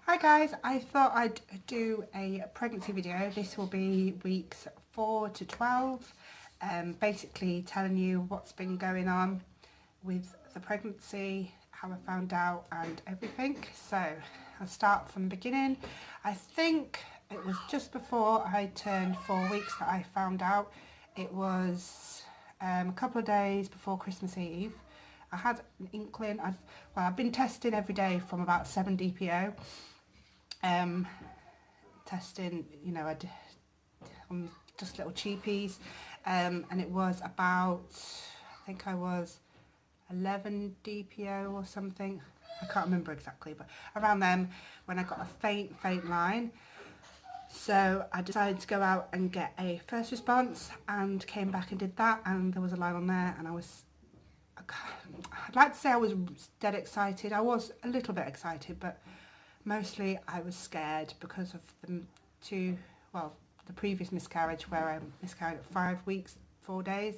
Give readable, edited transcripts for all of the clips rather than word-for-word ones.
Hi guys, I thought I'd do a pregnancy video. This will be weeks 4 to 12, basically telling you what's been going on with the pregnancy, how I found out and everything. So I'll start from the beginning. I think it was just before I turned 4 weeks that I found out. It was a couple of days before Christmas Eve. I had an inkling. I've been testing every day from about 7 DPO. Testing, I did just little cheapies, and it was about, I think I was 11 DPO or something. I can't remember exactly, but around then when I got a faint line. So I decided to go out and get a first response and came back and did that, and there was a line on there, and I'd like to say I was dead excited. I was a little bit excited, but mostly I was scared because of the previous miscarriage where I miscarried at 5 weeks, 4 days.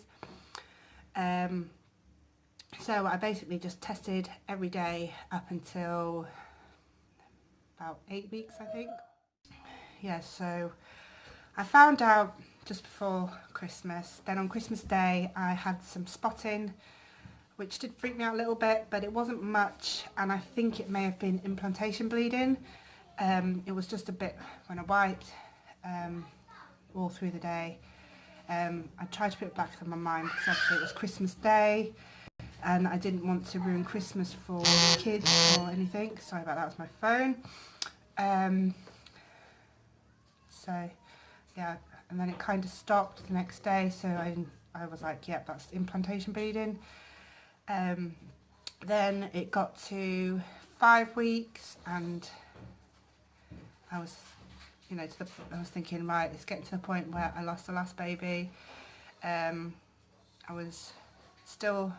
So I basically just tested every day up until about 8 weeks, I think. Yeah, so I found out just before Christmas. Then on Christmas Day I had some spotting, which did freak me out a little bit, but it wasn't much, and I think it may have been implantation bleeding. It was just a bit when I wiped all through the day. I tried to put it back in my mind because obviously it was Christmas Day and I didn't want to ruin Christmas for kids or anything. Sorry about that, was my phone. So yeah, and then it kind of stopped the next day, so I was like, yep, that's implantation bleeding. Then it got to 5 weeks and I was, I was thinking, right, it's getting to the point where I lost the last baby. I was still,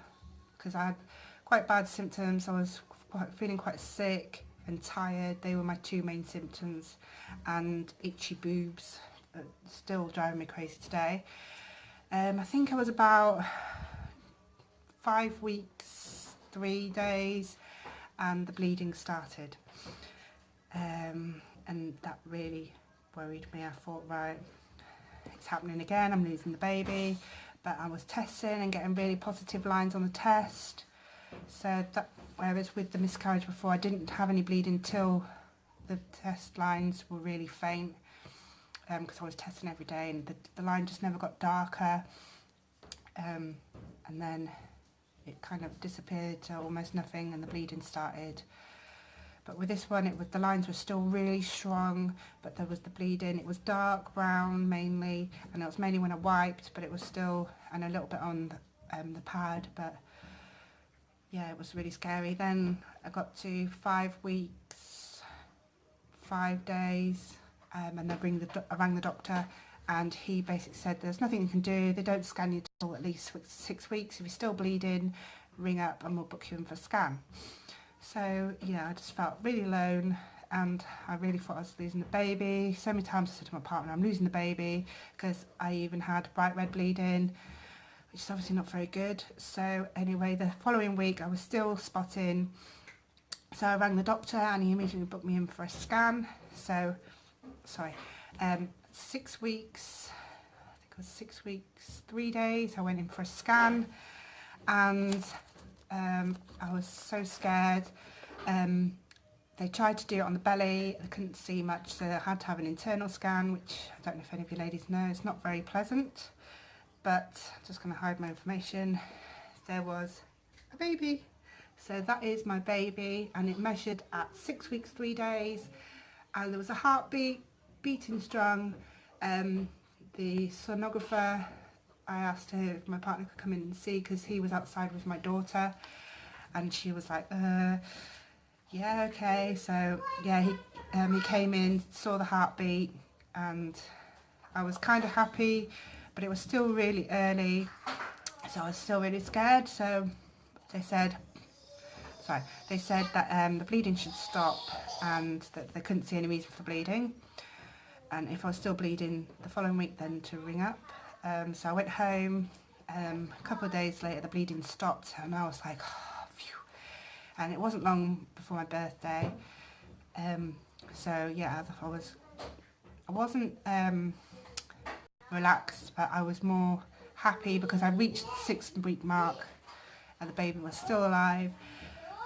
because I had quite bad symptoms, I was feeling quite sick and tired. They were my two main symptoms, and itchy boobs, still driving me crazy today. I think I was about 5 weeks, 3 days, and the bleeding started. And that really worried me. I thought, right, it's happening again, I'm losing the baby. But I was testing and getting really positive lines on the test. So that, whereas with the miscarriage before, I didn't have any bleeding till the test lines were really faint, because I was testing every day, and the line just never got darker. And then it kind of disappeared to almost nothing, and the bleeding started. But with this one, the lines were still really strong, but there was the bleeding. It was dark brown mainly, and it was mainly when I wiped, but it was still, and a little bit on the pad, but yeah, it was really scary. Then I got to 5 weeks, 5 days, and I rang the doctor, and he basically said there's nothing you can do. They don't scan you till at least 6 weeks. If you're still bleeding, ring up and we'll book you in for a scan. So yeah, I just felt really alone, and I really thought I was losing the baby. So many times I said to my partner, I'm losing the baby, because I even had bright red bleeding, which is obviously not very good. So anyway, the following week I was still spotting, so I rang the doctor and he immediately booked me in for a scan. So 6 weeks, I think it was 6 weeks, 3 days, I went in for a scan, and I was so scared. They tried to do it on the belly, I couldn't see much, so I had to have an internal scan, which I don't know if any of you ladies know, it's not very pleasant, but I'm just going to hide my information. There was a baby, so that is my baby, and it measured at 6 weeks 3 days, and there was a heartbeat beating strong. The sonographer, I asked her if my partner could come in and see, because he was outside with my daughter, and she was like, yeah, okay. So yeah, he came in, saw the heartbeat, and I was kind of happy, but it was still really early, so I was still really scared. So they said that the bleeding should stop, and that they couldn't see any reason for bleeding, and if I was still bleeding the following week, then to ring up. So I went home. A couple of days later the bleeding stopped, and I was like, oh, phew. And it wasn't long before my birthday. So yeah, I wasn't relaxed, but I was more happy because I reached the 6-week mark and the baby was still alive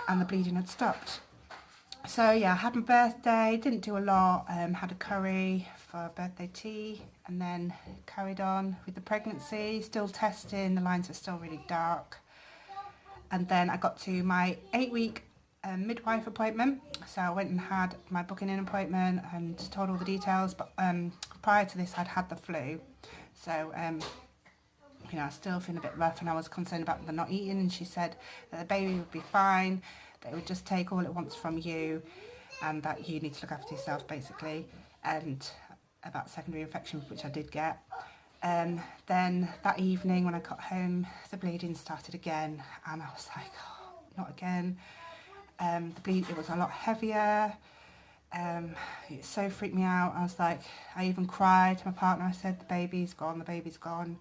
and the bleeding had stopped. So yeah, I had my birthday, didn't do a lot, had a curry for birthday tea, and then carried on with the pregnancy, still testing, the lines were still really dark. And then I got to my 8-week midwife appointment, so I went and had my booking in appointment and told all the details, but prior to this I'd had the flu, so you know, I was still feeling a bit rough and I was concerned about the not eating, and she said that the baby would be fine, that it would just take all it wants from you and that you need to look after yourself basically, and about secondary infection, which I did get. Then that evening when I got home, the bleeding started again and I was like, oh, not again. It was a lot heavier. It so freaked me out. I was like, I even cried to my partner. I said, the baby's gone, the baby's gone.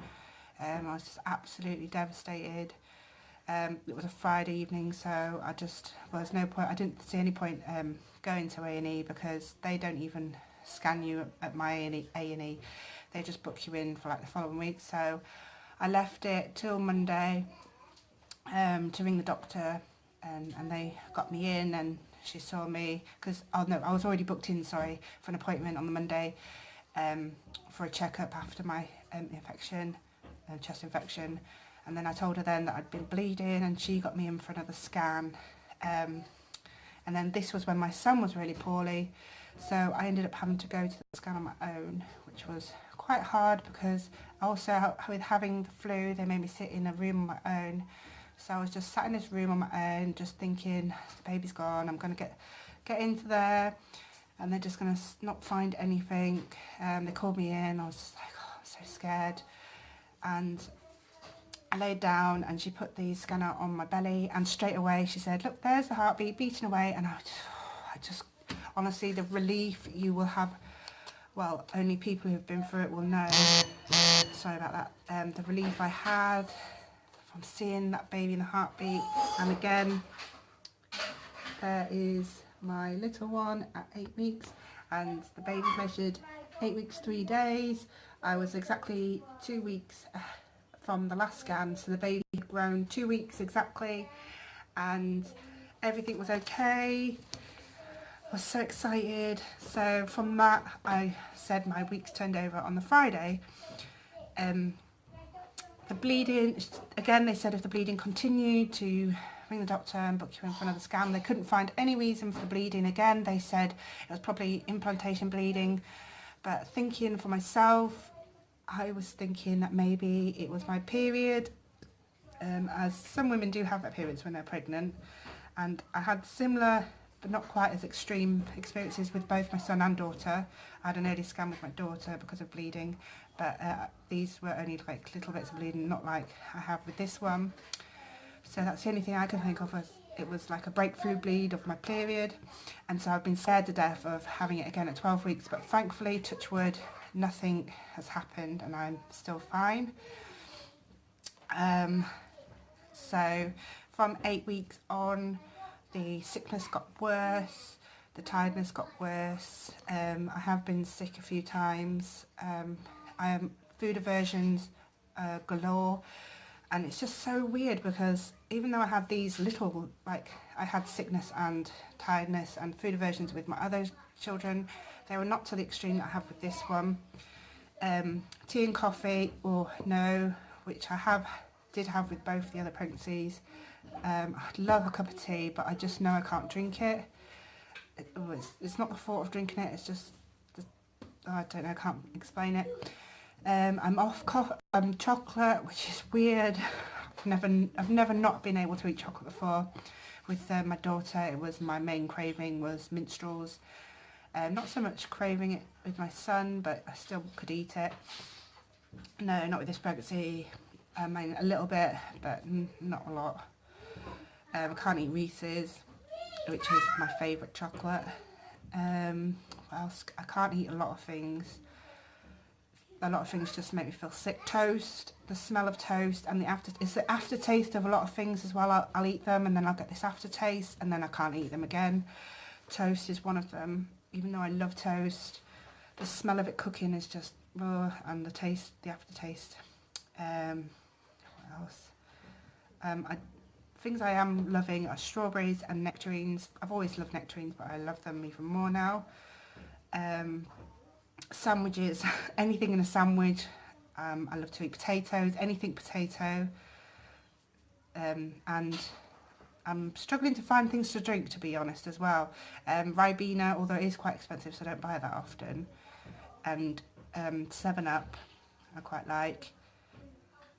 I was just absolutely devastated. It was a Friday evening, so was no point. I didn't see any point going to A&E because they don't even scan you at my A&E. They just book you in for like the following week. So I left it till Monday to ring the doctor, and they got me in and she saw me because, oh no, I was already booked in, sorry, for an appointment on the Monday for a checkup after my infection, chest infection. And then I told her then that I'd been bleeding and she got me in for another scan. And then this was when my son was really poorly. So I ended up having to go to the scan on my own, which was quite hard because also with having the flu, they made me sit in a room on my own. So I was just sat in this room on my own, just thinking, the baby's gone, I'm going to get into there and they're just going to not find anything. They called me in, I was just like, oh, I'm so scared. And I laid down and she put the scanner on my belly and straight away she said, look, there's the heartbeat beating away. And I just honestly, the relief you will have, well, only people who've been through it will know. Sorry about that. The relief I had from seeing that baby in the heartbeat. And again, there is my little one at 8 weeks and the baby measured 8 weeks 3 days. I was exactly 2 weeks from the last scan, so the baby had grown 2 weeks exactly and everything was okay. I was so excited. So from that I said my weeks turned over on the Friday. The bleeding, again they said if the bleeding continued to ring the doctor and book you in for another scan. They couldn't find any reason for the bleeding. Again they said it was probably implantation bleeding, but thinking for myself, I was thinking that maybe it was my period, as some women do have their periods when they're pregnant, and I had similar but not quite as extreme experiences with both my son and daughter. I had an early scan with my daughter because of bleeding, but these were only like little bits of bleeding, not like I have with this one. So that's the only thing I can think of, as it was like a breakthrough bleed of my period, and so I've been scared to death of having it again at 12 weeks, but thankfully, touch wood, nothing has happened and I'm still fine. So from 8 weeks on, the sickness got worse, the tiredness got worse. I have been sick a few times. I am food aversions galore, and it's just so weird because even though I had these little, like I had sickness and tiredness and food aversions with my other children, they were not to the extreme that I have with this one. Tea and coffee, or no, which I did have with both the other pregnancies. I'd love a cup of tea, but I just know I can't drink it. It's not the thought of drinking it, it's just, I don't know, I can't explain it. I'm off chocolate, which is weird. I've never not been able to eat chocolate before. With my daughter, it was my main craving was minstrels. Not so much craving it with my son, but I still could eat it. No, not with this pregnancy. I mean, a little bit, but not a lot. I can't eat Reese's, which is my favourite chocolate. What else? I can't eat a lot of things. A lot of things just make me feel sick. Toast, the smell of toast, and it's the aftertaste of a lot of things as well. I'll eat them and then I'll get this aftertaste and then I can't eat them again. Toast is one of them. even though I love toast, the smell of it cooking is just, and the taste, the aftertaste. What else? Things I am loving are strawberries and nectarines. I've always loved nectarines, but I love them even more now. Sandwiches, anything in a sandwich. I love to eat potatoes, anything potato. And I'm struggling to find things to drink, to be honest, as well. Ribena, although it is quite expensive, so I don't buy that often. And 7-Up, I quite like.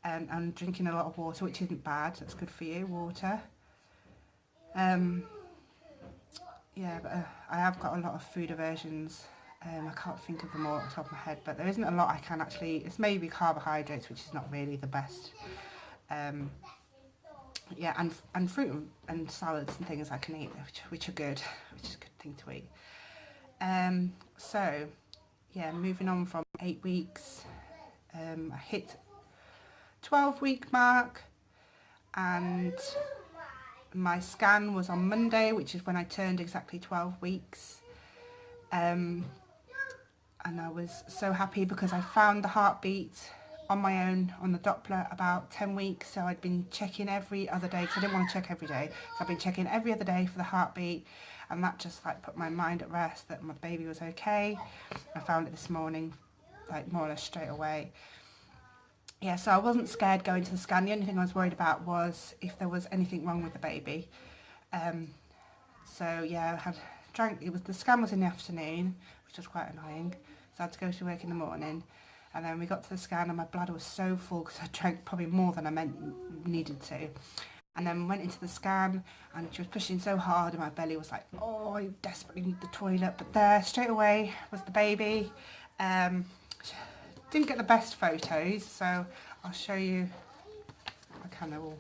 And I'm drinking a lot of water, which isn't bad. That's good for you, water. Yeah, but I have got a lot of food aversions. I can't think of them all off the top of my head, but there isn't a lot I can actually. It's maybe carbohydrates, which is not really the best. Yeah, and fruit and salads and things I can eat, which are good, which is a good thing to eat. So, yeah, moving on from 8 weeks, I hit 12-week mark, and my scan was on Monday, which is when I turned exactly 12 weeks. And I was so happy because I found the heartbeat on my own on the Doppler about 10 weeks, so I'd been checking every other day because I didn't want to check every day, so I've been checking every other day for the heartbeat, and that just like put my mind at rest that my baby was okay. I found it this morning, like more or less straight away. Yeah, so I wasn't scared going to the scan. The only thing I was worried about was if there was anything wrong with the baby. So yeah, the scan was in the afternoon, which was quite annoying, so I had to go to work in the morning. And then we got to the scan and my bladder was so full because I drank probably more than I needed to. And then went into the scan and she was pushing so hard and my belly was like, oh, I desperately need the toilet. But there, straight away, was the baby. Didn't get the best photos, so I'll show you. I kind of will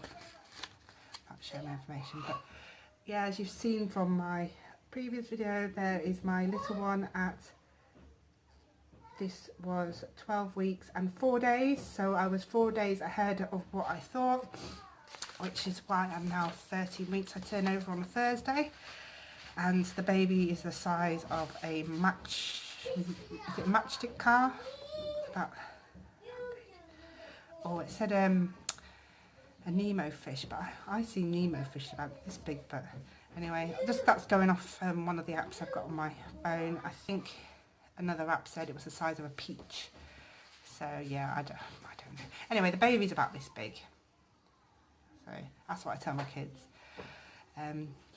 show my information. But yeah, as you've seen from my previous video, there is my little one at... This was 12 weeks and 4 days, so I was 4 days ahead of what I thought, which is why I'm now 13 weeks. I turn over on a Thursday, and the baby is the size of a matchstick car? It said a Nemo fish, but I see Nemo fish about this big. But anyway, that's going off one of the apps I've got on my phone. I think another app said it was the size of a peach. So yeah, I don't know. Anyway, the baby's about this big. So that's what I tell my kids.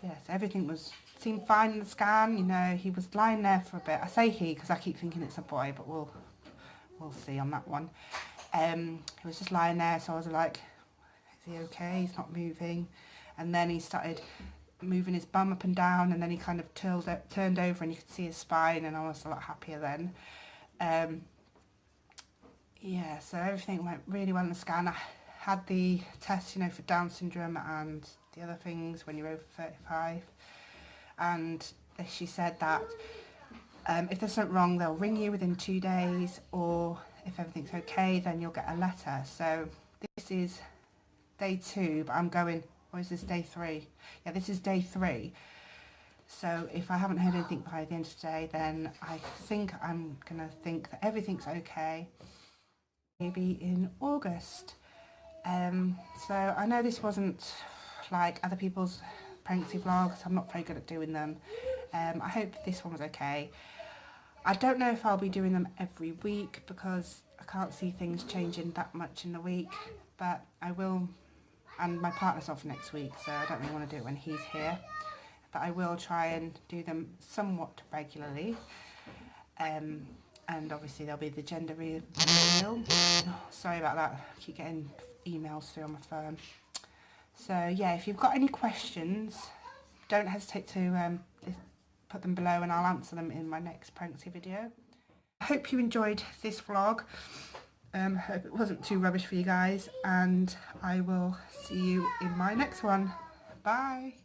Yes, everything seemed fine in the scan. You know, he was lying there for a bit. I say he because I keep thinking it's a boy, but we'll see on that one. He was just lying there, so I was like, is he okay? He's not moving. And then he started moving his bum up and down, and then he kind of turned over and you could see his spine, and I was a lot happier then. Yeah, so everything went really well in the scan. I had the test, you know, for Down syndrome and the other things when you're over 35, and she said that if there's something wrong, they'll ring you within 2 days, or if everything's okay, then you'll get a letter. So this is day 2, but I'm going, or is this day 3? Yeah, this is day 3. So if I haven't heard anything by the end of the day, then I think I'm going to think that everything's okay. Maybe in August. So I know this wasn't like other people's pregnancy vlogs. I'm not very good at doing them. I hope this one was okay. I don't know if I'll be doing them every week because I can't see things changing that much in the week, but I will. And my partner's off next week, so I don't really want to do it when he's here, but I will try and do them somewhat regularly. And obviously there'll be the gender reveal. Oh, sorry about that, I keep getting emails through on my phone. So yeah, if you've got any questions, don't hesitate to put them below and I'll answer them in my next pregnancy video. I hope you enjoyed this vlog. Hope it wasn't too rubbish for you guys, and I will see you in my next one. Bye.